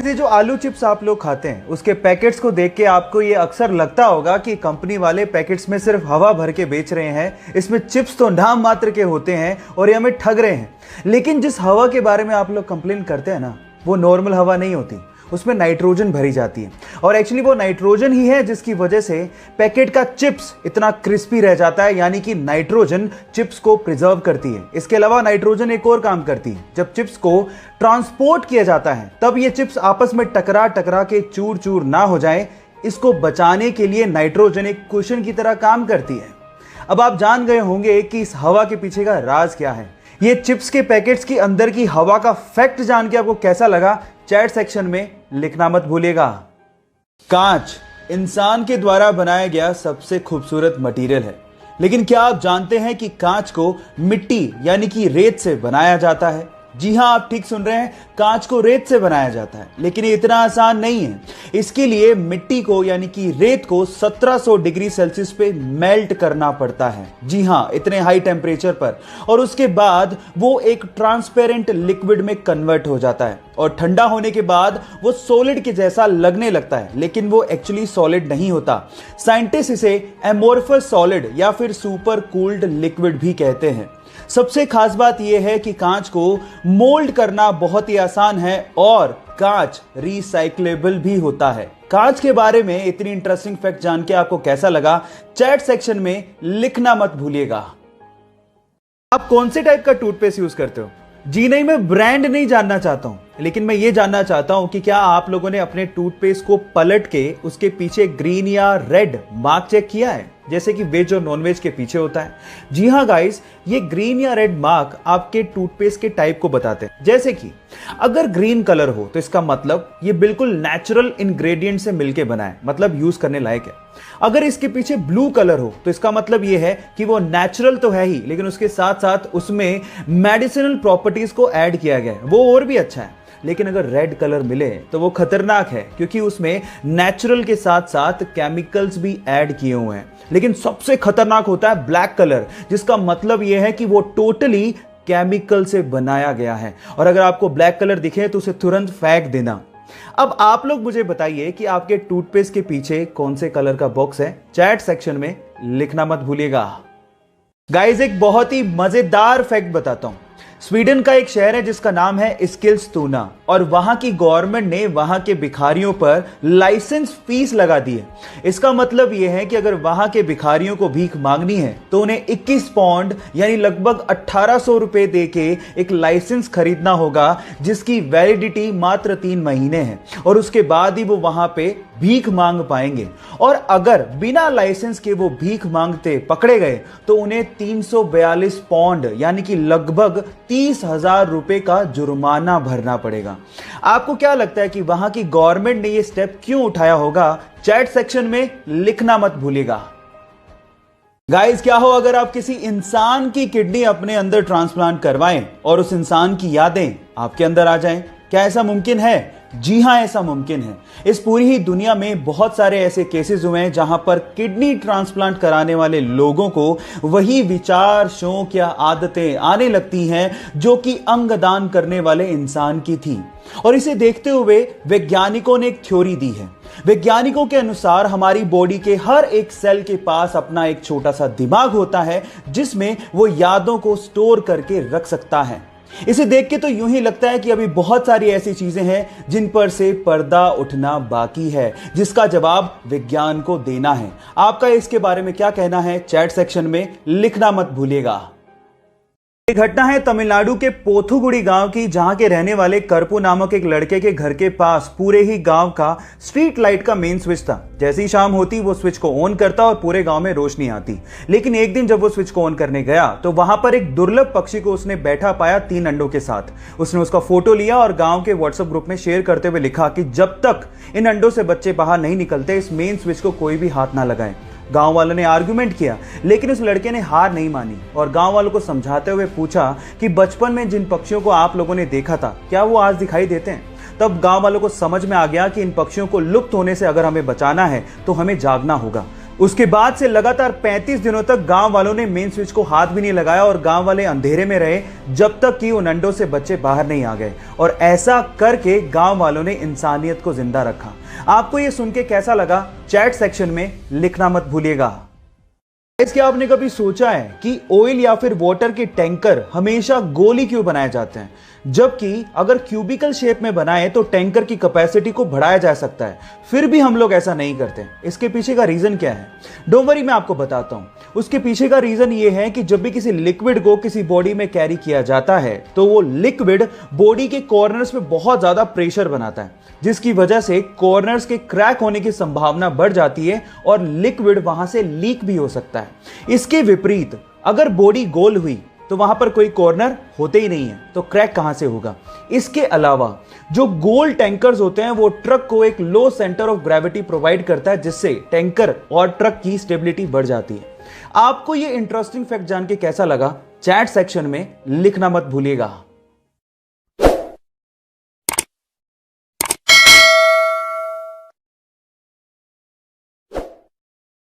ये जो आलू चिप्स आप लोग खाते हैं उसके पैकेट्स को देख के आपको ये अक्सर लगता होगा कि कंपनी वाले पैकेट्स में सिर्फ हवा भर के बेच रहे हैं, इसमें चिप्स तो नाम मात्र के होते हैं और ये हमें ठग रहे हैं। लेकिन जिस हवा के बारे में आप लोग कंप्लेन करते हैं ना, वो नॉर्मल हवा नहीं होती, उसमें नाइट्रोजन भरी जाती है। और एक्चुअली वो नाइट्रोजन ही है जिसकी वजह से पैकेट का चिप्स इतना क्रिस्पी रह जाता है, यानी कि नाइट्रोजन चिप्स को प्रिजर्व करती है। इसके अलावा नाइट्रोजन एक और काम करती है, जब चिप्स को ट्रांसपोर्ट किया जाता है तब ये चिप्स आपस में टकरा टकरा के चूर चूर ना हो जाए, इसको बचाने के लिए नाइट्रोजन एक कुशन की तरह काम करती है। अब आप जान गए होंगे कि इस हवा के पीछे का राज क्या है। ये चिप्स के पैकेट्स के अंदर की हवा का फैक्ट जान के आपको कैसा लगा, चैट सेक्शन में लिखना मत भूलिएगा। कांच इंसान के द्वारा बनाया गया सबसे खूबसूरत मटेरियल है, लेकिन क्या आप जानते हैं कि कांच को मिट्टी यानी कि रेत से बनाया जाता है? जी हां, आप ठीक सुन रहे हैं, कांच को रेत से बनाया जाता है। लेकिन ये इतना आसान नहीं है। इसके लिए मिट्टी को यानी कि रेत को 1700 डिग्री सेल्सियस पे मेल्ट करना पड़ता है। जी हां, इतने हाई टेम्परेचर पर। और उसके बाद वो एक ट्रांसपेरेंट लिक्विड में कन्वर्ट हो जाता है और ठंडा होने के बाद वो सॉलिड के जैसा लगने लगता है, लेकिन वो एक्चुअली सॉलिड नहीं होता। साइंटिस्ट इसे एमोर्फस सॉलिड या फिर सुपर कूल्ड लिक्विड भी कहते हैं। सबसे खास बात यह है कि कांच को मोल्ड करना बहुत ही आसान है और कांच रिसाइक्लेबल भी होता है। कांच के बारे में इतनी इंटरेस्टिंग फैक्ट जान के आपको कैसा लगा, चैट सेक्शन में लिखना मत भूलिएगा। आप कौन से टाइप का टूथपेस्ट यूज करते हो? जी नहीं, मैं ब्रांड नहीं जानना चाहता हूं, लेकिन मैं ये जानना चाहता हूं कि क्या आप लोगों ने अपने टूथपेस्ट को पलट के उसके पीछे ग्रीन या रेड मार्क चेक किया है, जैसे कि वेज और नॉन वेज के पीछे होता है? जी हां गाइस, ये ग्रीन या रेड मार्क आपके टूथपेस्ट के टाइप को बताते हैं। जैसे कि अगर ग्रीन कलर हो तो इसका मतलब ये बिल्कुल नेचुरल इंग्रेडिएंट से मिलके बना है, मतलब यूज करने लायक है। अगर इसके पीछे ब्लू कलर हो तो इसका मतलब ये है कि वो नेचुरल तो है ही, लेकिन उसके साथ साथ उसमें मेडिसिनल प्रॉपर्टीज को ऐड किया गया है, वो और भी अच्छा है। लेकिन अगर रेड कलर मिले तो वो खतरनाक है, क्योंकि उसमें नेचुरल के साथ साथ केमिकल्स भी ऐड किए हुए हैं। लेकिन सबसे खतरनाक होता है ब्लैक कलर, जिसका मतलब यह है कि वो टोटली केमिकल से बनाया गया है। और अगर आपको ब्लैक कलर दिखे तो उसे तुरंत फेंक देना। अब आप लोग मुझे बताइए कि आपके टूथपेस्ट के पीछे कौन से कलर का बॉक्स है? चैट सेक्शन में लिखना मत भूलिएगा। गाइस, एक बहुत ही मजेदार फैक्ट बताता हूं। स्वीडन का एक शहर है जिसका नाम है एस्किलस्तुना, और वहां की गवर्नमेंट ने वहां के भिखारियों पर लाइसेंस फीस लगा दी है। इसका मतलब यह है कि अगर वहां के भिखारियों को भीख मांगनी है तो उन्हें 21 पाउंड यानी लगभग 1800 रुपए देके एक लाइसेंस खरीदना होगा, जिसकी वैलिडिटी मात्र 3 महीने है, और उसके बाद ही वो वहां पे भीख मांग पाएंगे। और अगर बिना लाइसेंस के वो भीख मांगते पकड़े गए तो उन्हें 342 पाउंड यानी कि लगभग 30,000 रुपए का जुर्माना भरना पड़ेगा। आपको क्या लगता है कि वहां की गवर्नमेंट ने ये स्टेप क्यों उठाया होगा? चैट सेक्शन में लिखना मत भूलिएगा। गाइस, क्या हो अगर आप किसी इंसान की किडनी अपने अंदर ट्रांसप्लांट करवाएं और उस इंसान की यादें आपके अंदर आ जाएं? क्या ऐसा मुमकिन है? जी हां, ऐसा मुमकिन है। इस पूरी ही दुनिया में बहुत सारे ऐसे केसेस हुए हैं जहां पर किडनी ट्रांसप्लांट कराने वाले लोगों को वही विचार, शौक या आदतें आने लगती हैं जो कि अंगदान करने वाले इंसान की थी। और इसे देखते हुए वैज्ञानिकों ने एक थ्योरी दी है। वैज्ञानिकों के अनुसार हमारी बॉडी के हर एक सेल के पास अपना एक छोटा सा दिमाग होता है, जिसमें वो यादों को स्टोर करके रख सकता है। इसे देख के तो यूं ही लगता है कि अभी बहुत सारी ऐसी चीजें हैं जिन पर से पर्दा उठना बाकी है, जिसका जवाब विज्ञान को देना है। आपका इसके बारे में क्या कहना है? चैट सेक्शन में लिखना मत भूलिएगा। एक घटना है तमिलनाडु के पोथुगुड़ी गांव की, जहां के रहने वाले करपू नामक एक लड़के के घर के पास पूरे ही गांव का स्ट्रीट लाइट का मेन स्विच था। जैसे ही शाम होती वो स्विच को ऑन करता और पूरे गांव में रोशनी आती। लेकिन एक दिन जब वो स्विच को ऑन करने गया तो वहां पर एक दुर्लभ पक्षी को उसने बैठा पाया 3 अंडों के साथ। उसने उसका फोटो लिया और गांव के व्हाट्सएप ग्रुप में शेयर करते हुए लिखा कि जब तक इन अंडों से बच्चे बाहर नहीं निकलते इस मेन स्विच को कोई भी हाथ ना लगाए। गांव वालों ने आर्गुमेंट किया, लेकिन उस लड़के ने हार नहीं मानी और गांव वालों को समझाते हुए पूछा कि बचपन में जिन पक्षियों को आप लोगों ने देखा था, क्या वो आज दिखाई देते हैं? तब गांव वालों को समझ में आ गया कि इन पक्षियों को लुप्त होने से अगर हमें बचाना है तो हमें जागना होगा। उसके बाद से लगातार 35 दिनों तक गांव वालों ने मेन स्विच को हाथ भी नहीं लगाया और गांव वाले अंधेरे में रहे जब तक कि उन अंडों से बच्चे बाहर नहीं आ गए। और ऐसा करके गांव वालों ने इंसानियत को जिंदा रखा। आपको यह सुन के कैसा लगा, चैट सेक्शन में लिखना मत भूलिएगा। क्या आपने कभी सोचा है कि ऑयल या फिर वाटर के टैंकर हमेशा गोली क्यों बनाए जाते हैं, जबकि अगर क्यूबिकल शेप में बनाए तो टैंकर की कैपेसिटी को बढ़ाया जा सकता है, फिर भी हम लोग ऐसा नहीं करते। इसके पीछे का रीजन क्या है? डोंट वरी, मैं आपको बताता हूं। उसके पीछे का रीजन ये है कि जब भी किसी लिक्विड को किसी बॉडी में कैरी किया जाता है तो वो लिक्विड बॉडी के कॉर्नर्स में बहुत ज्यादा प्रेशर बनाता है, जिसकी वजह से कॉर्नर्स के क्रैक होने की संभावना बढ़ जाती है और लिक्विड वहां से लीक भी हो सकता है। इसके विपरीत अगर बॉडी गोल हुई तो वहां पर कोई कॉर्नर होते ही नहीं है, तो क्रैक कहां से होगा? इसके अलावा जो गोल टैंकर्स होते हैं वो ट्रक को एक लो सेंटर ऑफ ग्रेविटी प्रोवाइड करता है, जिससे टैंकर और ट्रक की स्टेबिलिटी बढ़ जाती है। आपको ये इंटरेस्टिंग फैक्ट जान के कैसा लगा, चैट सेक्शन में लिखना मत भूलिएगा।